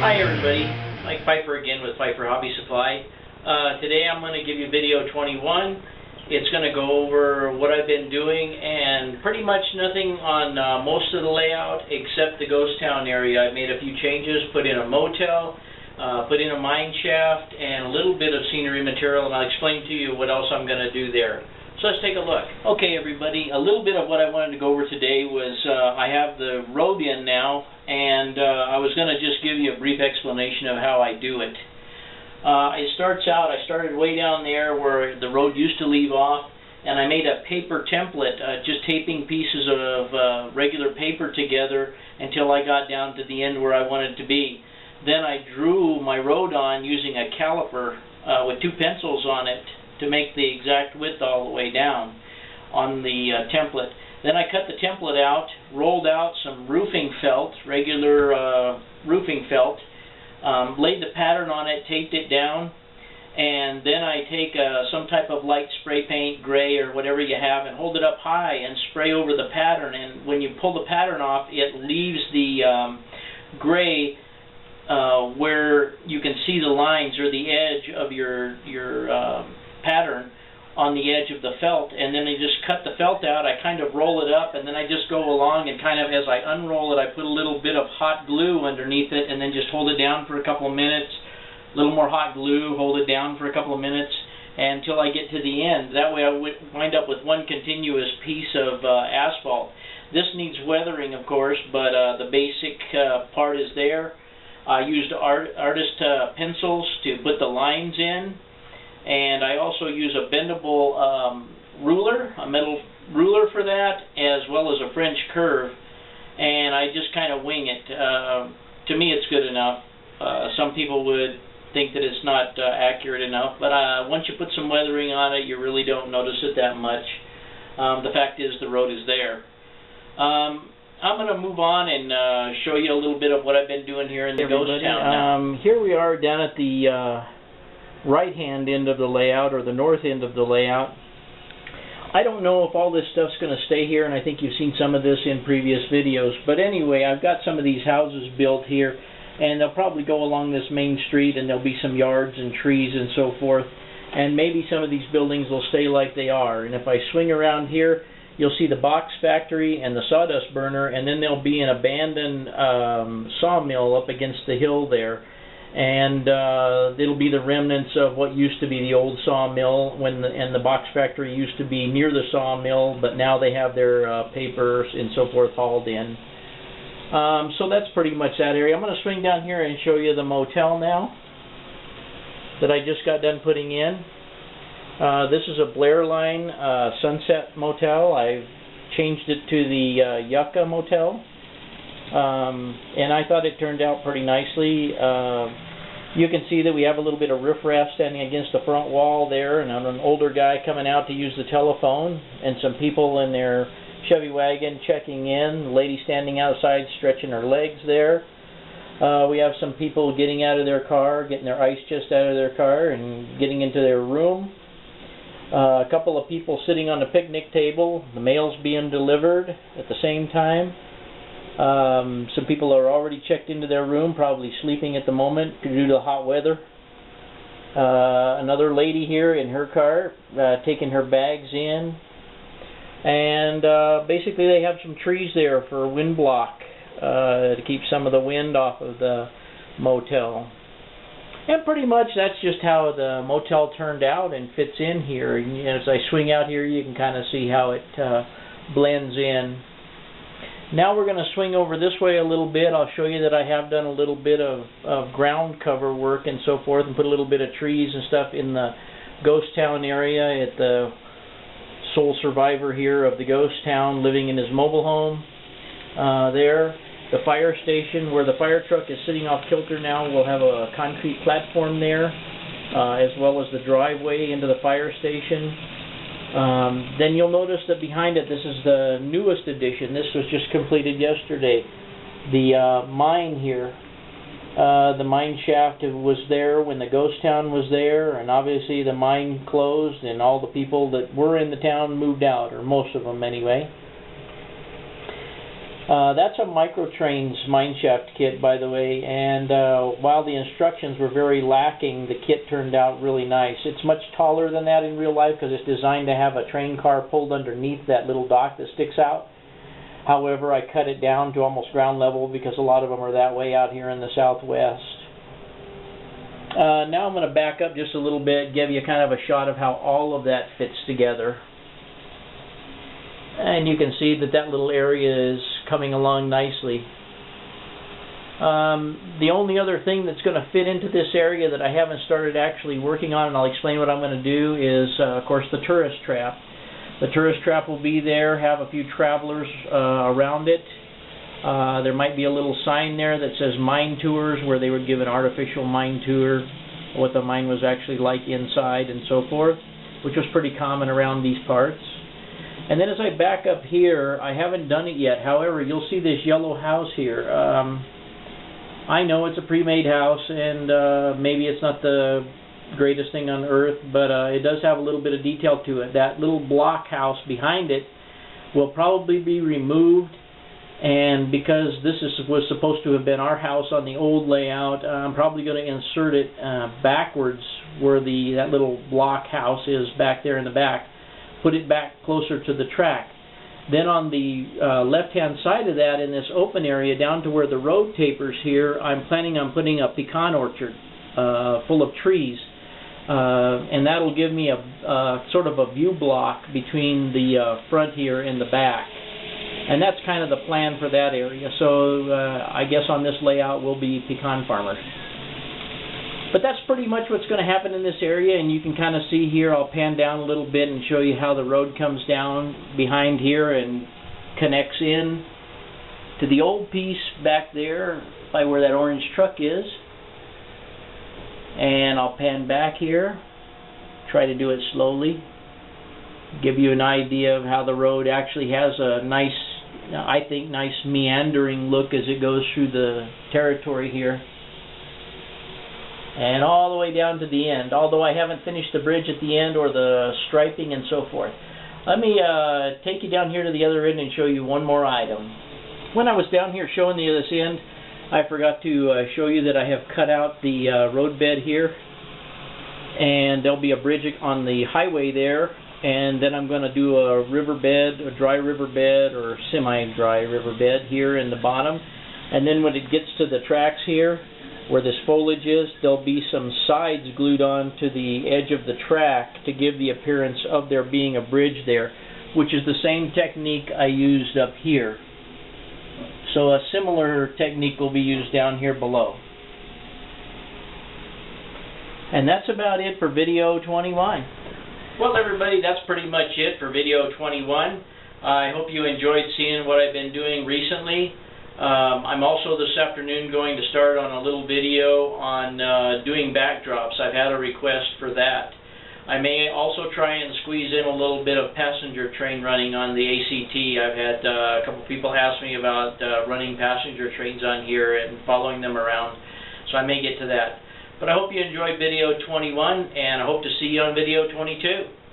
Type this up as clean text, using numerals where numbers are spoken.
Hi everybody, Mike Piper again with Piper Hobby Supply. Today I'm going to give you video 21. It's going to go over what I've been doing and pretty much nothing on most of the layout except the ghost town area. I made a few changes, put in a motel, put in a mine shaft, and a little bit of scenery material, and I'll explain to you what else I'm going to do there. So let's take a look. Okay everybody, a little bit of what I wanted to go over today was I have the road in now, and I was going to just give you a brief explanation of how I do it. It starts out, I started way down there where the road used to leave off, and I made a paper template, just taping pieces of regular paper together until I got down to the end where I wanted to be. Then I drew my road on using a caliper with two pencils on it to make the exact width all the way down on the template. Then I cut the template out, rolled out some roofing felt, regular roofing felt, laid the pattern on it, taped it down, and then I take some type of light spray paint, gray or whatever you have, and hold it up high and spray over the pattern. And when you pull the pattern off, it leaves the gray where you can see the lines or the edge of your pattern on the edge of the felt, and then I just cut the felt out. I kind of roll it up, and then I just go along and kind of, as I unroll it, I put a little bit of hot glue underneath it, and then just hold it down for a couple of minutes. A little more hot glue, hold it down for a couple of minutes until I get to the end. That way I wind up with one continuous piece of asphalt. This needs weathering, of course, but the basic part is there. I used artist pencils to put the lines in. And I also use a bendable ruler, a metal ruler for that, as well as a French curve. And I just kind of wing it. To me, it's good enough. Some people would think that it's not accurate enough, but once you put some weathering on it, you really don't notice it that much. The fact is, the road is there. I'm going to move on and show you a little bit of what I've been doing here in the ghost town now. Here we are down at the right-hand end of the layout, or the north end of the layout. I don't know if all this stuff's going to stay here, and I think you've seen some of this in previous videos, but anyway, I've got some of these houses built here, and they'll probably go along this main street, and there'll be some yards and trees and so forth, and maybe some of these buildings will stay like they are. And if I swing around here, you'll see the box factory and the sawdust burner, and then there'll be an abandoned sawmill up against the hill there. And it'll be the remnants of what used to be the old sawmill, and the box factory used to be near the sawmill, but now they have their papers and so forth hauled in. So that's pretty much that area. I'm going to swing down here and show you the motel now that I just got done putting in. This is a Blair Line Sunset Motel. I've changed it to the Yucca Motel. And I thought it turned out pretty nicely. You can see that we have a little bit of riffraff standing against the front wall there, and an older guy coming out to use the telephone, and some people in their Chevy wagon checking in, the lady standing outside stretching her legs there. We have some people getting out of their car, getting their ice chest out of their car and getting into their room. A couple of people sitting on the picnic table, the mail's being delivered at the same time. Some people are already checked into their room, probably sleeping at the moment due to the hot weather. Another lady here in her car, taking her bags in. And basically they have some trees there for wind block, to keep some of the wind off of the motel. And pretty much that's just how the motel turned out and fits in here. And as I swing out here, you can kind of see how it blends in. Now we're going to swing over this way a little bit. I'll show you that I have done a little bit of ground cover work and so forth, and put a little bit of trees and stuff in the ghost town area at the sole survivor here of the ghost town living in his mobile home. There, the fire station where the fire truck is sitting off kilter now will have a concrete platform there, as well as the driveway into the fire station. Then you'll notice that behind it, this is the newest addition. This was just completed yesterday. The mine here, the mine shaft was there when the ghost town was there, and obviously the mine closed and all the people that were in the town moved out, or most of them anyway. That's a Microtrains mineshaft kit, by the way, and while the instructions were very lacking, the kit turned out really nice. It's much taller than that in real life because it's designed to have a train car pulled underneath that little dock that sticks out. However, I cut it down to almost ground level because a lot of them are that way out here in the Southwest. Now I'm going to back up just a little bit, give you kind of a shot of how all of that fits together. And you can see that that little area is coming along nicely. The only other thing that's going to fit into this area that I haven't started actually working on, and I'll explain what I'm going to do, is of course the tourist trap. The tourist trap will be there, have a few travelers around it. There might be a little sign there that says mine tours, where they would give an artificial mine tour, what the mine was actually like inside and so forth, which was pretty common around these parts. And then as I back up here, I haven't done it yet. However, you'll see this yellow house here. I know it's a pre-made house, and maybe it's not the greatest thing on earth, but it does have a little bit of detail to it. That little block house behind it will probably be removed, and because this was supposed to have been our house on the old layout, I'm probably going to insert it backwards where that little block house is back there in the back. Put it back closer to the track. Then on the left-hand side of that, in this open area down to where the road tapers here, I'm planning on putting a pecan orchard full of trees. And that'll give me a sort of a view block between the front here and the back. And that's kind of the plan for that area. So I guess on this layout we'll be pecan farmers. But that's pretty much what's going to happen in this area, and you can kind of see here, I'll pan down a little bit and show you how the road comes down behind here and connects in to the old piece back there by where that orange truck is. And I'll pan back here, try to do it slowly, give you an idea of how the road actually has a nice, I think, nice meandering look as it goes through the territory here. And all the way down to the end, although I haven't finished the bridge at the end or the striping and so forth. Let me take you down here to the other end and show you one more item. When I was down here showing you this end, I forgot to show you that I have cut out the road bed here, and there'll be a bridge on the highway there, and then I'm going to do a riverbed, a dry riverbed or semi-dry riverbed here in the bottom. And then when it gets to the tracks here, where this foliage is, there'll be some sides glued on to the edge of the track to give the appearance of there being a bridge there, which is the same technique I used up here. So a similar technique will be used down here below. And that's about it for video 21. Well, everybody, that's pretty much it for video 21. I hope you enjoyed seeing what I've been doing recently. I'm also this afternoon going to start on a little video on doing backdrops. I've had a request for that. I may also try and squeeze in a little bit of passenger train running on the ACT. I've had a couple people ask me about running passenger trains on here and following them around, so I may get to that. But I hope you enjoyed video 21, and I hope to see you on video 22.